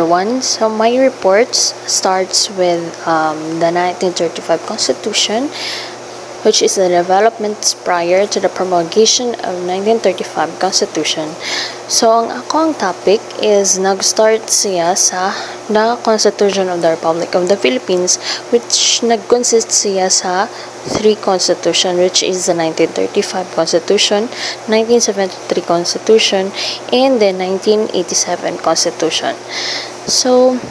One, so my reports starts with the 1935 Constitution, which is the developments prior to the promulgation of 1935 Constitution. So ang akong topic is nag-start siya sa the Constitution of the Republic of the Philippines, which nag-consist siya sa three constitution, which is the 1935 Constitution, 1973 Constitution, and the 1987 Constitution. So,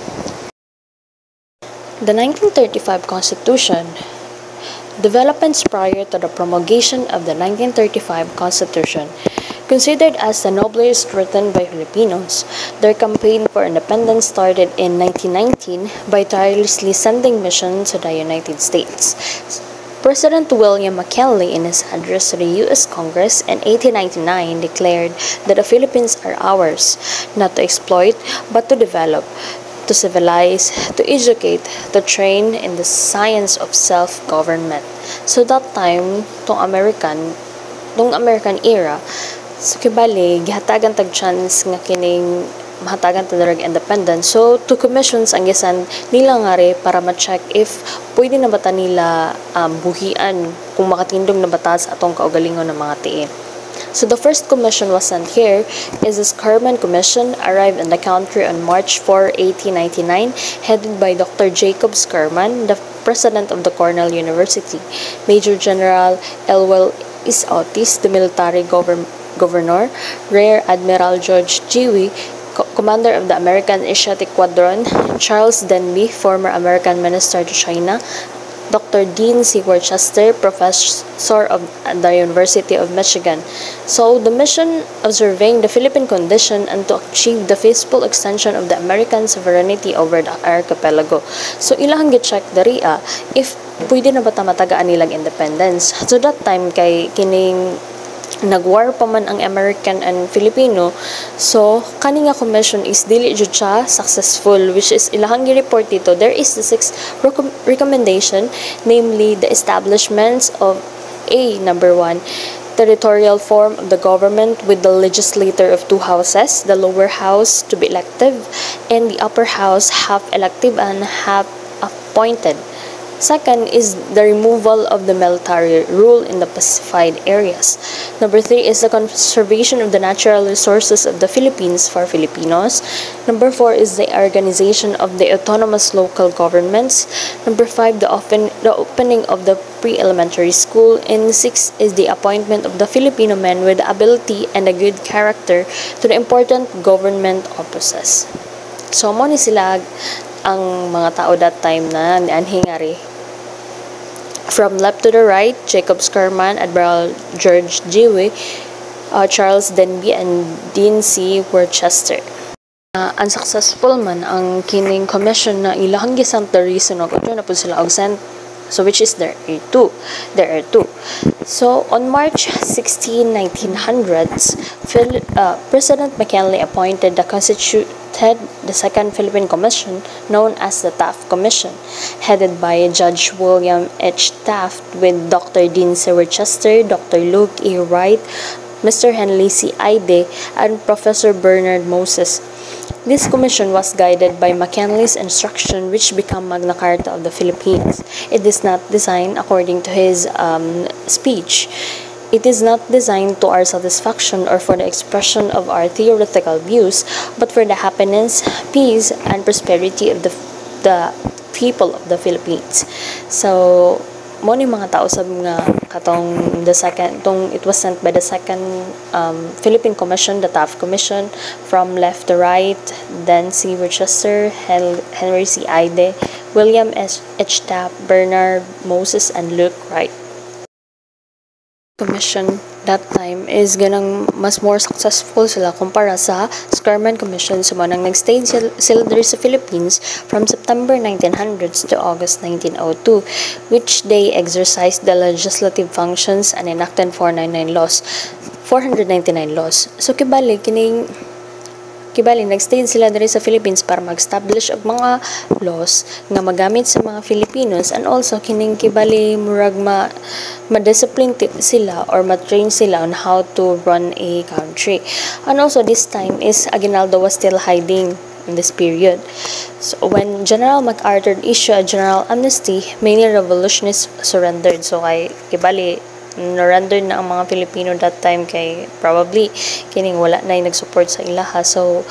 the 1935 Constitution, developments prior to the promulgation of the 1935 Constitution, considered as the noblest written by Filipinos. Their campaign for independence started in 1919 by tirelessly sending missions to the United States. President William McKinley, in his address to the U.S. Congress in 1899, declared that the Philippines are ours, not to exploit, but to develop, to civilize, to educate, to train in the science of self-government. So that time, tong American era, so kibali, gihatagan tag chance nga kining mahatagan ta darag independence. So to commissions ang gisan nila nga re para ma-check if pwede na bata nila buhian kung makatindog na batas atong kaugalingon ng mga tiin. So the first commission was sent here is the Scarman Commission, arrived in the country on March 4, 1899, headed by Dr. Jacob Scarman, the president of the Cornell University, Major General Elwell is Otis, the military governor, Rear Admiral George Dewey, commander of the American Asiatic Squadron, Charles Denby, former American minister to China, Dr. Dean C. Worcester, professor of the University of Michigan. So, the mission of surveying the Philippine condition and to achieve the peaceful extension of the American sovereignty over the archipelago. So, ilang gi-check dariya if pwede na ba matagaan nilang independence. So, that time kay kining nagwar pa man ang American and Filipino, so kaning nga commission is dili jud siya successful, which is ilahang gi-report dito. There is the sixth recommendation, namely the establishments of number 1, territorial form of the government with the legislature of two houses, the lower house to be elective and the upper house half elective and half appointed. Second is the removal of the military rule in the pacified areas. Number 3 is the conservation of the natural resources of the Philippines for Filipinos. Number 4 is the organization of the autonomous local governments. Number 5, the opening of the pre-elementary school. And 6 is the appointment of the Filipino men with ability and a good character to the important government offices. So, mo ni sila ang mga tao that time na anhingari. From left to the right, Jacob Scarman, Admiral George Dewey, Charles Denby, and Dean C. Worcester. Unsuccessful man ang kining commission na ilahang gisang reason o na po sila og sent. So, which is there are two. So, on March 16, 1900s, President McKinley appointed the Second Philippine Commission, known as the Taft Commission, headed by Judge William H. Taft, with Dr. Dean C. Worcester, Dr. Luke E. Wright, Mr. Henry C. Ide, and Professor Bernard Moses. This commission was guided by McKinley's instruction, which became Magna Carta of the Philippines. It is not designed according to his speech. It is not designed to our satisfaction or for the expression of our theoretical views, but for the happiness, peace, and prosperity of the people of the Philippines. So, mo ni mga tao sab nga katong it was sent by the second Philippine Commission, the Taft Commission, from left to right, then C. Worcester, Henry C. Ide, William H. Taft, Bernard Moses, and Luke Wright. Commission that time is ganang mas more successful sila kumpara sa Scarman Commission. So manang nagstay sila diri sa Philippines from September 1900s to August 1902, which they exercised the legislative functions and enacted 499 laws. So kibali nagstay sila diri sa Philippines para mag-establish og mga laws nga magamit sa mga Filipinos, and also kining kibali murag ma-discipline sila or ma-train sila on how to run a country. And also this time is Aguinaldo was still hiding in this period. So when General MacArthur issued a general amnesty, many revolutionists surrendered. So kay kibali narender na ang mga Filipino that time kay probably kining wala na yung nag-support sa ilaha. So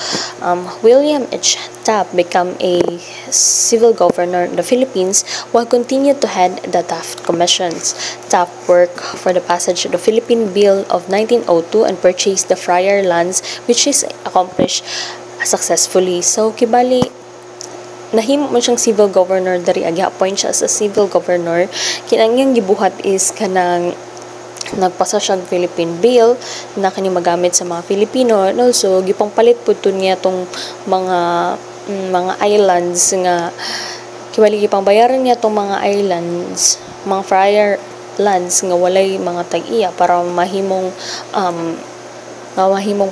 William H. Taft became a civil governor in the Philippines while continued to head the Taft Commissions. Taft worked for the passage of the Philippine Bill of 1902 and purchased the friar lands, which is accomplished successfully. So kibali nahimo man siyang civil governor dari agi-appoint siya as a civil governor. Kinang gibuhat is kanang nagpasa siyang Philippine Bill na kani magamit sa mga Filipino, and also gipangpalit pud niya tong mga islands nga kiwali gipangbayaran niya tong mga islands, mga friar lands nga walay mga tag-iya para mahimong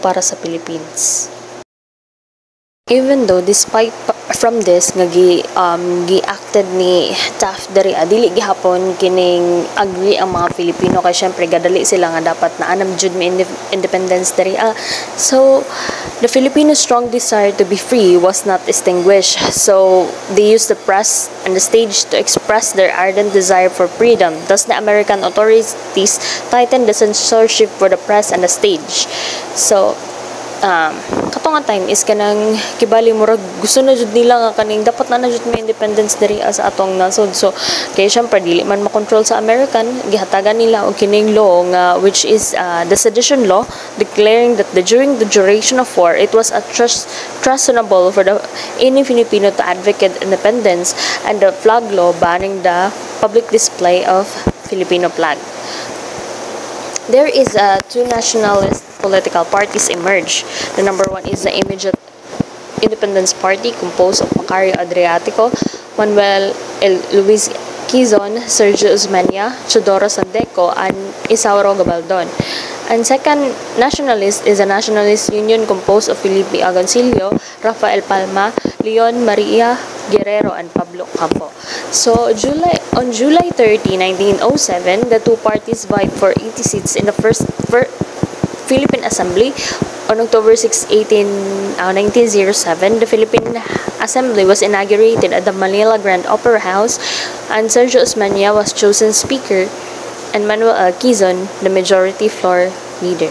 para sa Philippines. Even though despite from this nga gi-acted ni Taft diri dili gihapon kining agree ang mga Filipino kay syempre gadali sila nga dapat na anam jud may independence diri so the Filipinos' strong desire to be free was not extinguished, so they used the press and the stage to express their ardent desire for freedom. Thus the American authorities tightened the censorship for the press and the stage. So katong time is kanang kibali murag gusto na jud nila nga kaning dapat na jud may independence diri sa atong nasod. So kay syempre dili man makontrol sa American, gihatagan nila og kining law nga which is the sedition law, declaring that during the duration of war it was treasonable for any Filipino to advocate independence, and the flag law banning the public display of Filipino flag. There is two nationalist political parties emerge. The number one is the immediate Independence Party, composed of Macario Adriatico, Manuel Luis Quezon, Sergio Osmeña, Chodoro Sandeco, and Isauro Gabaldon. And second nationalist is a nationalist union composed of Felipe Agoncillo, Rafael Palma, Leon Maria Guerrero, and Pablo Campo. So on July 30, 1907, the two parties vied for 80 seats in the first Philippine Assembly. On October 6, 1907, the Philippine Assembly was inaugurated at the Manila Grand Opera House, and Sergio Osmeña was chosen Speaker and Manuel Quezon the majority floor leader.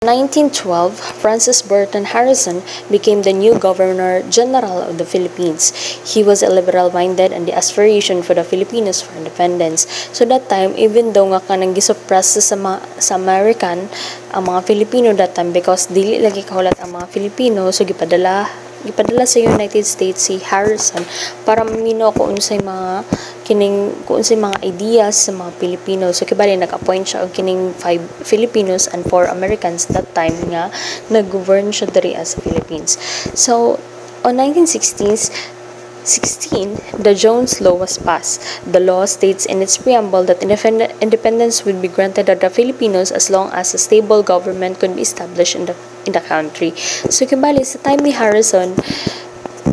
In 1912, Francis Burton Harrison became the new Governor General of the Philippines. He was a liberal-minded and the aspiration for the Filipinos for independence. So that time, even though nga kanang gisuppress sa American ang mga Filipino that time because dili lagi kahulat ang mga Filipino, so gipadala sa United States si Harrison para mamino kung unsay mga ideas sa mga Pilipino. So kibali nag-appoint siya og kining 5 Filipinos and 4 Americans that time nga nag-govern siya diri sa Philippines. So on 1916, the Jones Law was passed. The law states in its preamble that independence would be granted to the Filipinos as long as a stable government could be established in the country. So kibali sa time ni Harrison,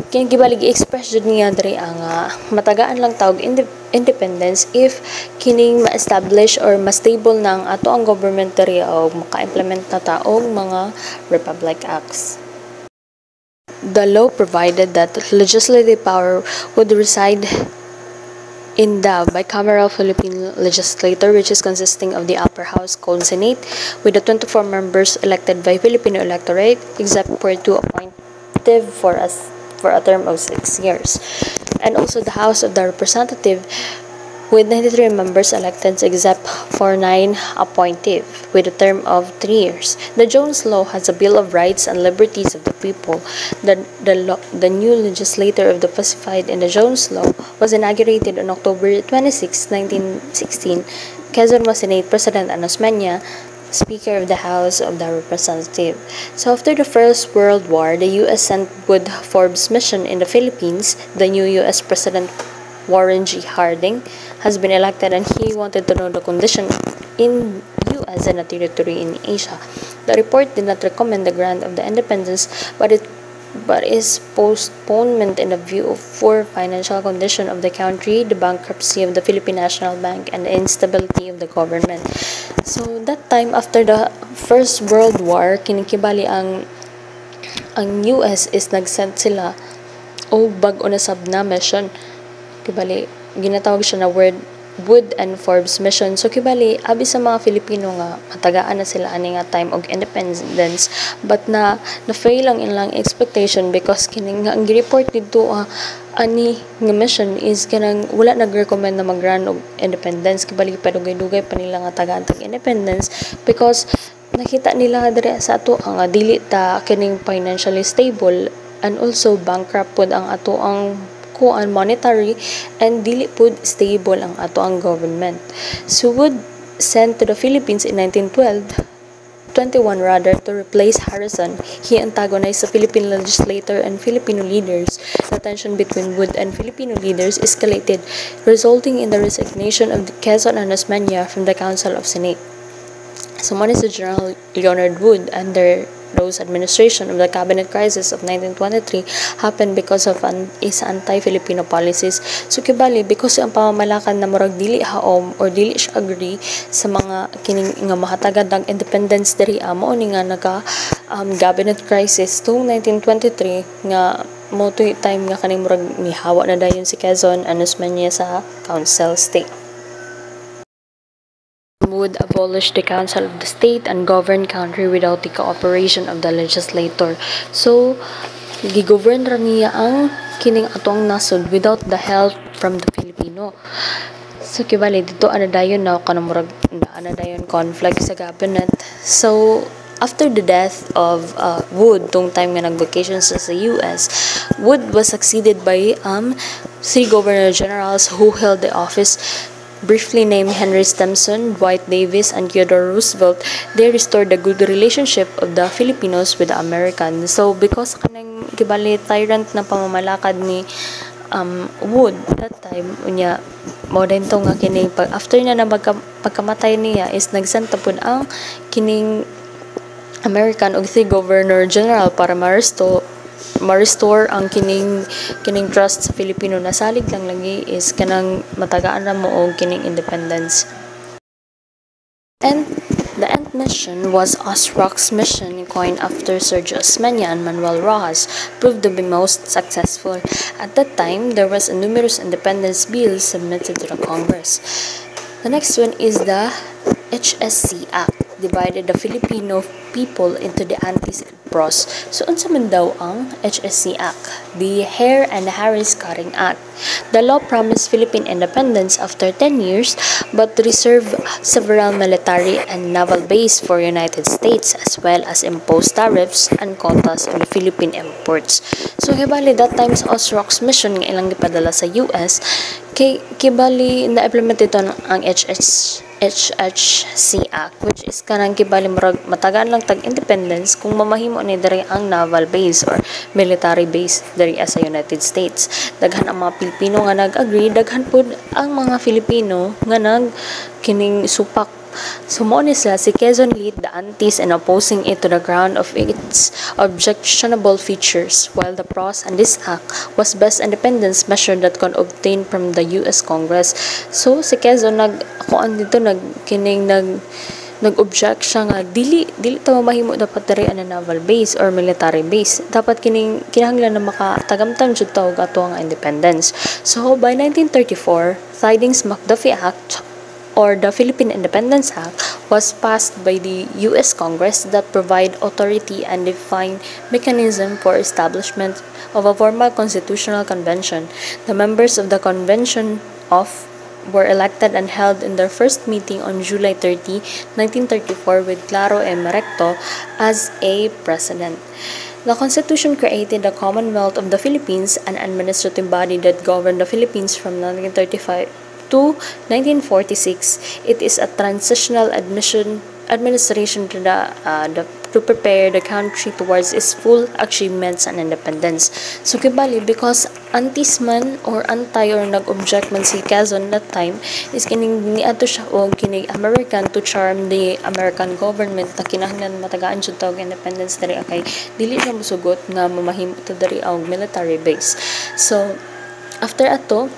kibali gi-express jud niya diri ang matagaan lang tawag independence if kining ma-establish or ma-stable na ang ato ang government diri o maka-implement na taong mga Republic Acts. The law provided that legislative power would reside in the bicameral Philippine legislature, which is consisting of the upper house called Senate, with the 24 members elected by Filipino electorate, except for 2 appointed for a term of 6 years, and also the House of the Representative, with 93 members elected except for 9 appointed with a term of 3 years. The Jones Law has a Bill of Rights and Liberties of the People. The new legislature of the pacified in the Jones Law was inaugurated on October 26, 1916. Quezon was Senate President and Osmeña Speaker of the House of the Representative. So after the First World War, the U.S. sent Wood Forbes mission in the Philippines. The new U.S. President Warren G. Harding has been elected, and he wanted to know the condition in U.S. and a territory in Asia. The report did not recommend the grant of the independence, but its postponement in the view of poor financial condition of the country, the bankruptcy of the Philippine National Bank, and the instability of the government. So that time after the First World War, kinikibali ang ang US is nag-send sila o bag-o na sab na mission. Kibali, ginatawag siya na Wood and Forbes mission. So kibali, abi sa mga Filipino nga matagaan na sila ani nga time og independence, but na fail ang ilang expectation because kining nga ang gi-report dito ani nga mission is kanang wala nag-recommend na mag-run og independence. Kibali padugay-dugay pa nila nga tagaan tag independence because nakita nila diri sa ato ang dili ta kining financially stable and also bankrupt pod ang ato ang kuan monetary and dili pud stable ang ato ang government. So Wood sent to the Philippines in 1921 rather to replace Harrison. He antagonized the Philippine legislator and Filipino leaders. The tension between Wood and Filipino leaders escalated, resulting in the resignation of Quezon and Osmeña from the Council of Senate. So one is the General Leonard Wood under Rose administration of the cabinet crisis of 1923 happened because of his anti-Filipino policies. So kibali because ang pamamalakan na murag dili haom or dili siya agree sa mga kining nga mahatagad ng independence diri mao ni nga naka cabinet crisis tung 1923 nga mo time nga kaning murag mihawa na dayon si Quezon and Osmeña sa council state. Would abolish the council of the state and govern country without the cooperation of the legislator. So, gigovern ra niya ang kining atong nasod without the help from the Filipino. So, kibali dito anadayon na kanamurag anadayon conflict sa cabinet. So, after the death of Wood, tung time nga nag-vacation sa US, Wood was succeeded by three governor generals who held the office briefly named Henry Stimson, Dwight Davis, and Theodore Roosevelt. They restored the good relationship of the Filipinos with the Americans. So, because kanang kibali tyrant na pamamalakad ni Wood that time, unya mo din to nga kining after na pagkamatay niya is nagsenta pud ang kining American og si Governor General para ma-restore ang kining trust sa Filipino. Nasalig lang lagi is kanang matagaan na mo og kining independence. And the end mission was Osrock's mission, coined after Sergio Osmeña and Manuel Rojas, proved to be most successful. At that time, there was a numerous independence bills submitted to the Congress. The next one is the HSC Act, divided the Filipino people into the Antis and Pros. So, unsa man daw ang HSC Act? The Hare and Harris Cutting Act. The law promised Philippine independence after 10 years, but reserved several military and naval bases for United States, as well as imposed tariffs and quotas on Philippine imports. So, kibali that time sa Osrock's mission nga ilang gipadala sa US, kibali na-implement ito ang HHC Act, which is kanang kibali matagaan lang tag independence kung mamahimo ni diri ang naval base or military base diri sa United States. Daghan ang mga Pilipino nga nag-agree, daghan pud ang mga Filipino nga kining supak. So mo ni sila si Quezon lead the Antis and opposing it to the ground of its objectionable features, while the pros and this act was best independence measure that could obtain from the US Congress. So si Quezon nag-object siya nga dili ta mahimo dapat diri ang naval base or military base. Dapat kinahanglan na makatagamtan jud ta og ato nga independence. So by 1934, Sidings McDuffie Act or the Philippine Independence Act was passed by the US Congress that provide authority and define mechanism for establishment of a formal constitutional convention. The members of the convention were elected and held in their first meeting on July 30, 1934 with Claro M. Recto as a president. The Constitution created the Commonwealth of the Philippines, an administrative body that governed the Philippines from 1935 to 1946. It is a transitional administration to prepare the country towards its full achievements and independence. So kibali because antis man or anti or nag-object man si Quezon that time is kining niadto siya og kining American to charm the American government na kinahanglan matagaan jud tawag independence diri kay dili na mosugot nga mamahimo to diri og military base. So after ato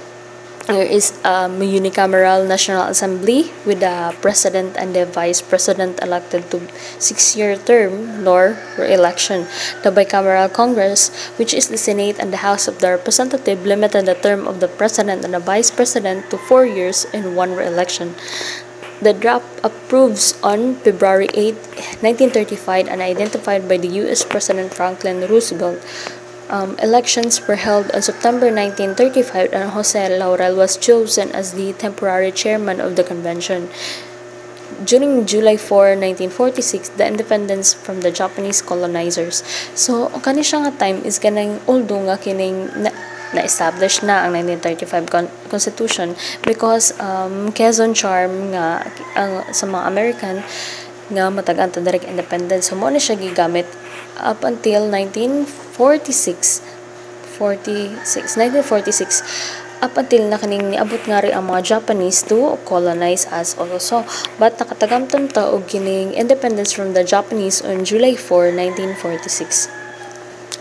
There is a unicameral National Assembly with the President and the Vice President elected to 6-year term nor re-election. The bicameral Congress, which is the Senate and the House of the Representative, limited the term of the President and the Vice President to 4 years and 1 re-election. The draft approves on February 8, 1935 and identified by the U.S. President Franklin Roosevelt. Elections were held on September 1935 and Jose Laurel was chosen as the temporary chairman of the convention. During July 4, 1946, the independence from the Japanese colonizers. So, kani siya nga time is kanang although nga kining na-establish na ang 1935 Constitution because Quezon Charm nga sa mga American nga matagaan ta direct independence. So, mo na siya gigamit up until 1946 up until na kaning niabot nga rin ang mga Japanese to colonize us also. But nakatagamton ta og kining independence from the Japanese on July 4, 1946.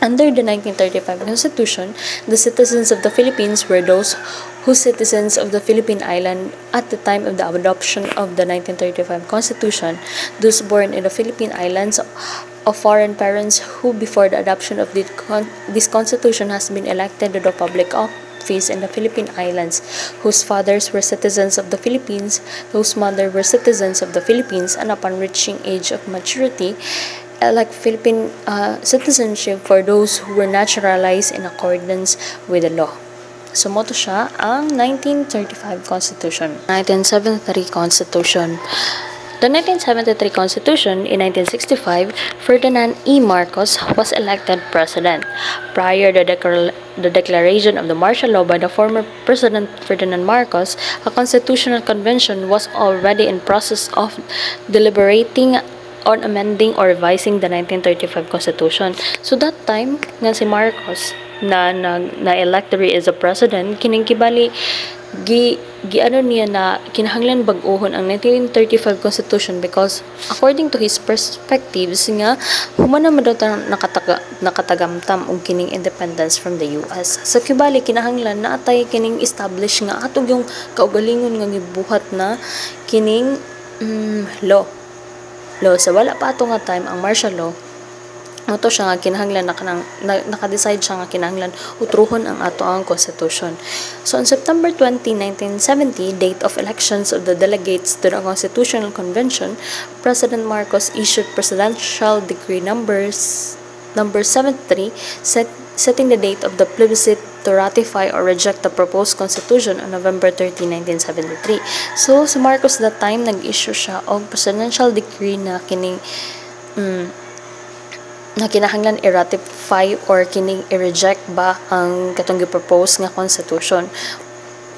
Under the 1935 Constitution, the citizens of the Philippines were those who citizens of the Philippine Island at the time of the adoption of the 1935 Constitution, those born in the Philippine Islands of foreign parents who before the adoption of this Constitution has been elected to the public office in the Philippine Islands, whose fathers were citizens of the Philippines, whose mother were citizens of the Philippines, and upon reaching age of maturity, elect Philippine citizenship for those who were naturalized in accordance with the law. Sumoto siya ang 1935 Constitution. 1973 Constitution. The 1973 Constitution in 1965, Ferdinand E. Marcos was elected president. Prior to the declaration of the martial law by the former President Ferdinand Marcos, a constitutional convention was already in process of deliberating on amending or revising the 1935 Constitution. So that time nga si Marcos na-elect as a president, kining kibali ano niya na kinahanglan bag-ohon ang 1935 Constitution because according to his perspectives nga humana man daw nakatagamtam og kining independence from the US. So kibali kinahanglan na atay kining establish nga atog yung kaugalingon nga gibuhat na kining law. So wala pa ato nga time ang martial law. Ato siya nga kinahanglan naka-decide siya nga kinahanglan utruhon ang ato ang Constitution. So on September 20, 1970, date of elections of the delegates to the Constitutional Convention, President Marcos issued Presidential Decree number 73 setting the date of the plebiscite to ratify or reject the proposed Constitution on November 30, 1973. So si Marcos that time nag-issue siya og Presidential Decree na kining na kinahanglan i-ratify or kining i-reject ba ang katong gi-propose nga constitution.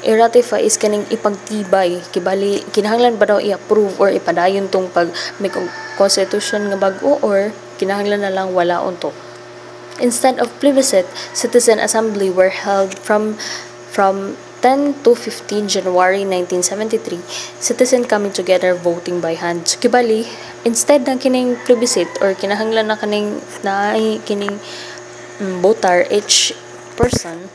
I-ratify is kining ipagtibay, kibali kinahanglan ba daw i-approve or ipadayon tong pag may constitution nga bag-o or kinahanglan na lang wala unto. Instead of plebiscite, citizen assembly were held from 10 to 15 January 1973, citizen coming together voting by hand. So, kibali, instead ng kining plebiscite or kinahanglan na kining voter, each person,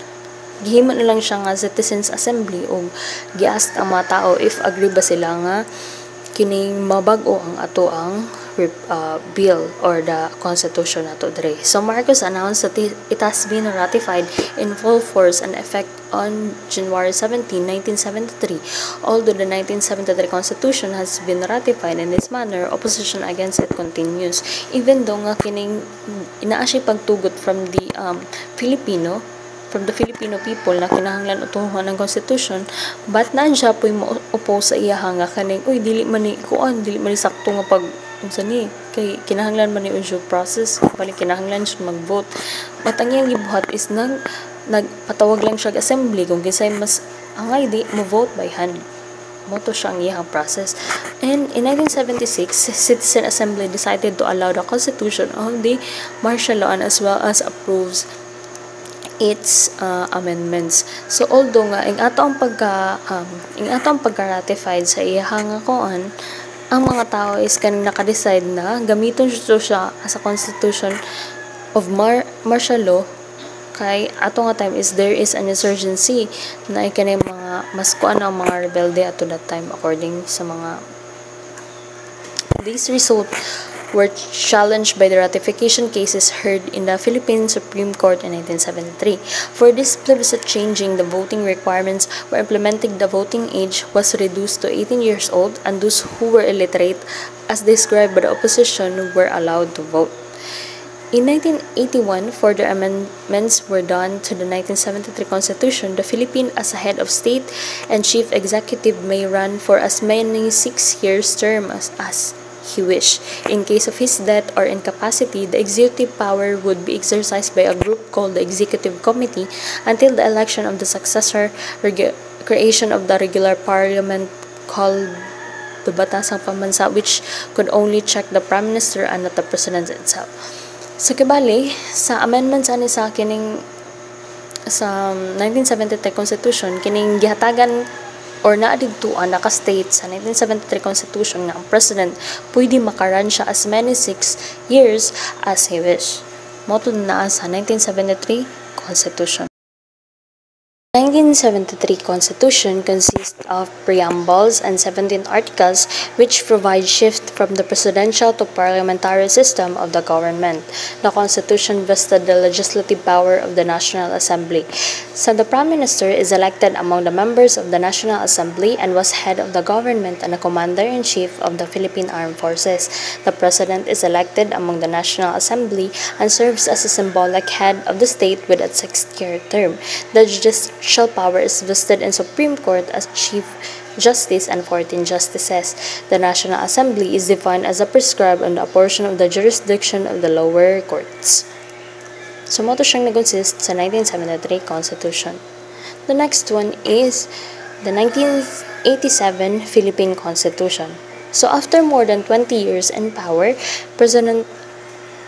gihimo na lang siya nga citizens assembly o gi-ask ang mga tao if agree ba sila nga kining mabag-o ang ato ang bill or the constitution nato dire. So Marcos announced that it has been ratified in full force and effect on January 17, 1973. Although the 1973 Constitution has been ratified in this manner, opposition against it continues. Even though nga kining inaa siya pagtugot from the Filipino people na kinahanglan utuhan ng constitution, but nandiya po mo oppose sa iya nga kaning dili man ni sakto nga pag unsa ni kay kinahanglan man ni due process balik kinahanglan siya mag-vote. But ang iyang gibuhat is nagpatawag lang siya assembly kung kinsay mas angay di mo vote by hand. Moto siya ang iyang process. And in 1976, Citizen Assembly decided to allow the constitution of the martial law as well as approves its amendments. So although nga ing ato ang pagka-ratified sa iyang kuan, ang mga tao is kaning naka-decide na gamiton siya as a constitution of martial law kay ato nga time is there is an insurgency na ikanay mga mas kuan ang mga rebelde ato that time according sa mga these results were challenged by the ratification cases heard in the Philippine Supreme Court in 1973. For this plebiscite changing the voting requirements or implementing the voting age was reduced to 18 years old, and those who were illiterate, as described by the opposition, were allowed to vote. In 1981, further amendments were done to the 1973 Constitution. The Philippines, as a head of state and chief executive, may run for as many 6 years term as he wished. In case of his death or incapacity, the executive power would be exercised by a group called the Executive Committee until the election of the successor, creation of the regular parliament called the Batasang Pambansa, which could only check the Prime Minister and not the President itself. So, kibali, sa amendments ani sa kining sa 1973 Constitution, kining gihatagan or naadidtuan naka-state sa 1973 Constitution nga ang President pwede makaran siya as many 6 years as he wish. Moto na sa 1973 Constitution. 1973 Constitution consists of preambles and 17 articles which provide shift from the presidential to parliamentary system of the government. The Constitution vested the legislative power of the National Assembly. So the Prime Minister is elected among the members of the National Assembly and was head of the government and a commander-in-chief of the Philippine Armed Forces. The President is elected among the National Assembly and serves as a symbolic head of the state with a 6-year term. The judicial power is vested in Supreme Court as Chief Justice and 14 justices. The National Assembly is defined as a prescribed on a portion of the jurisdiction of the lower courts. So, moto siyang nag-consist sa 1973 Constitution. The next one is the 1987 Philippine Constitution. So, after more than 20 years in power, President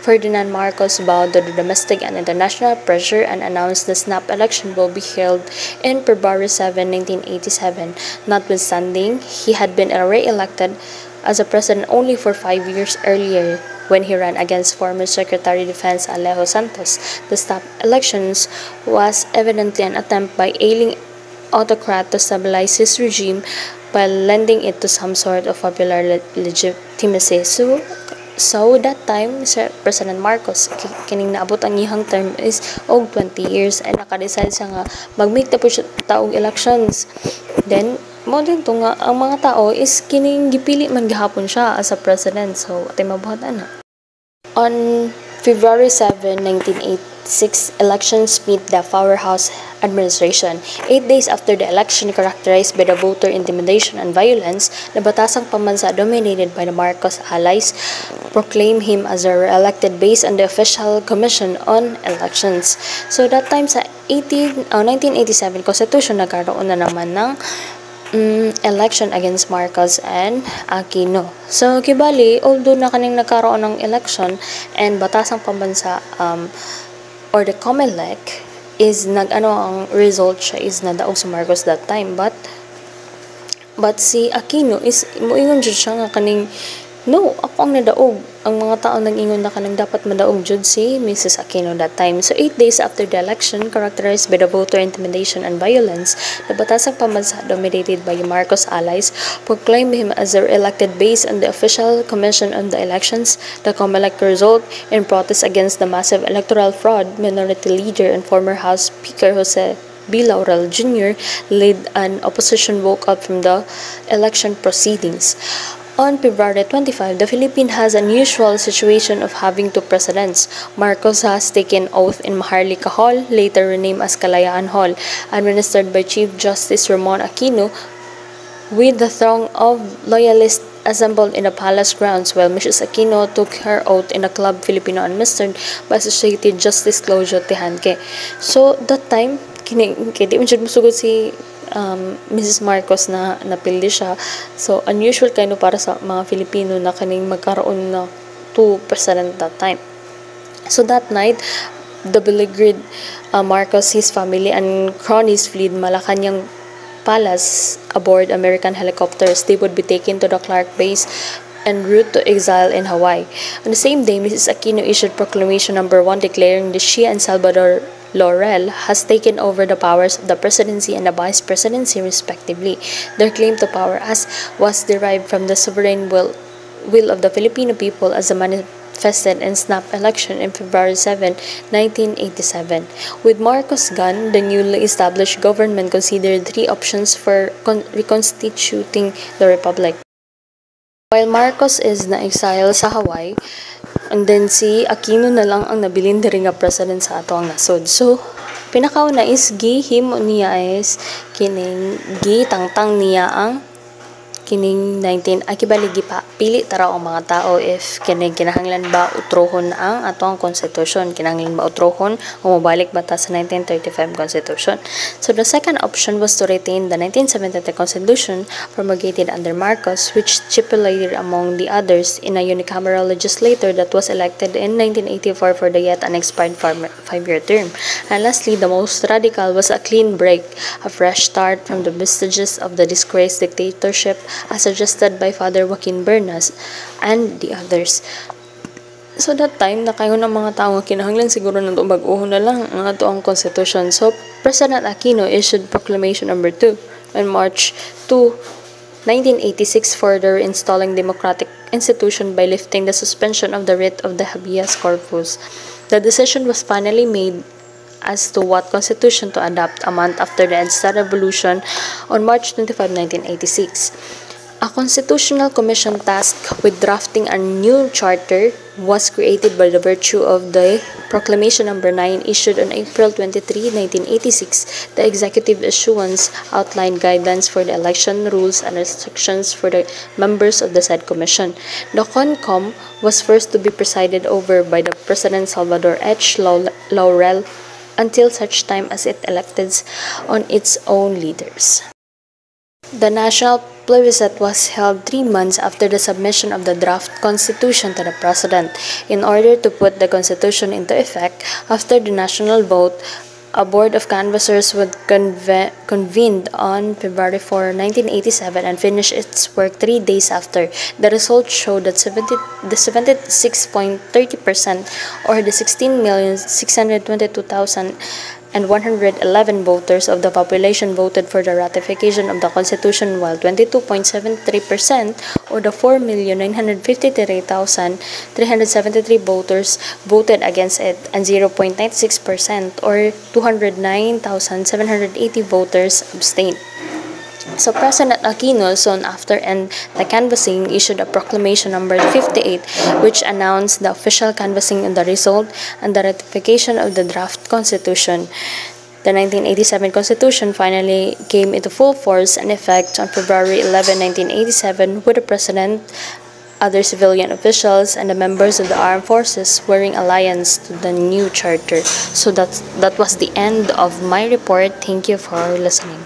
Ferdinand Marcos bowed to the domestic and international pressure and announced the snap election will be held in February 7, 1987. Notwithstanding, he had been re-elected as a president only for 5 years earlier when he ran against former Secretary of Defense Alejo Santos. The snap elections was evidently an attempt by ailing autocrat to stabilize his regime while lending it to some sort of popular legitimacy. So that time, President Marcos, kining naabot ang iyang term is 20 years and naka-decide siya nga mag-make na po siya taong elections. Then, mo din to nga, ang mga tao is kining gipili man gihapon siya as a president. So, atay mabuhat na. On February 7, 1986, elections meet the powerhouse administration. 8 days after the election characterized by the voter intimidation and violence, the Batasang Pambansa, dominated by the Marcos allies, proclaimed him as a re-elected based on the official Commission on Elections. So that time sa 1987 Constitution, nagkaroon na naman ng election against Marcos and Aquino. So, kibali, although na kaning nagkaroon ng election and Batasang Pambansa or the COMELEC is ang result siya is nadaog sa Marcos that time, but si Aquino is moingon jud siya nga kaning no, ako ang nadaog. Ang mga tao nag-ingon na kanang dapat madaog jud si Mrs. Aquino that time. So 8 days after the election characterized by the voter intimidation and violence, the Batasang Pambansa, dominated by the Marcos allies, proclaimed him as a elected based on the official Commission on the Elections. The COMELEC result in protest against the massive electoral fraud. Minority leader and former House Speaker Jose B. Laurel Jr. led an opposition walkout from the election proceedings. On February 25, the Philippines has an unusual situation of having two presidents. Marcos has taken oath in Maharlika Hall, later renamed as Kalayaan Hall, administered by Chief Justice Ramon Aquino, with the throng of loyalists assembled in the palace grounds, while Mrs. Aquino took her oath in the Club Filipino administered by Associated Justice Claudio Tejanque. So, that time, kini di man siya musugod si Mrs. Marcos na napildi siya. So, unusual kayo para sa mga Filipino na kaning magkaroon na two president that time. So, that night, the beleaguered Marcos, his family, and cronies fled Malacanang Palace aboard American helicopters. They would be taken to the Clark base en route to exile in Hawaii. On the same day, Mrs. Aquino issued Proclamation No. 1 declaring that she and Salvador Laurel has taken over the powers of the presidency and the vice presidency respectively. Their claim to power as was derived from the sovereign will of the Filipino people as manifested in snap election in February 7, 1987. With Marcos gone, the newly established government considered three options for reconstituting the republic. While Marcos is na-exile sa Hawaii, and then si Aquino na lang ang nabilin diri nga president sa ato ang nasod. So, pinakauna is gihimo niya is kining gitangtang niya ang kining 19 akibaligi pa pili tara ang mga tao if kining kinahanglan ba utrohon ang atong constitution, kinahanglan ba utrohon o mabalik ba ta sa 1935 constitution. So the second option was to retain the 1973 constitution promulgated under Marcos, which stipulated among the others in a unicameral legislature that was elected in 1984 for the yet unexpired 5-year term. And lastly, the most radical was a clean break, a fresh start from the vestiges of the disgraced dictatorship as suggested by Father Joaquin Bernas and the others. So that time, nakayon ng mga tao kinahanglan siguro na ito mag-uhon na lang ang ato ang constitution. So President Aquino issued Proclamation number 2 on March 2, 1986, further installing democratic institution by lifting the suspension of the writ of the habeas corpus. The decision was finally made as to what constitution to adopt a month after the EDSA revolution on March 25, 1986. A constitutional commission tasked with drafting a new charter was created by the virtue of the Proclamation number 9 issued on April 23, 1986. The executive issuance outlined guidelines for the election rules and restrictions for the members of the said commission. The CONCOM was first to be presided over by the President Salvador H. Laurel until such time as it elected on its own leaders. The national plebiscite was held 3 months after the submission of the draft constitution to the president. In order to put the constitution into effect, after the national vote, a board of canvassers was convened on February 4, 1987 and finished its work 3 days after. The results showed that 76.30% or the 16,622,111 voters of the population voted for the ratification of the Constitution, while 22.73% or the 4,953,373 voters voted against it, and 0.96% or 209,780 voters abstained. So President Aquino soon after the canvassing issued a proclamation number 58, which announced the official canvassing of the result and the ratification of the draft constitution. The 1987 constitution finally came into full force and effect on February 11, 1987, with the president, other civilian officials, and the members of the armed forces wearing alliance to the new charter. So that was the end of my report. Thank you for listening.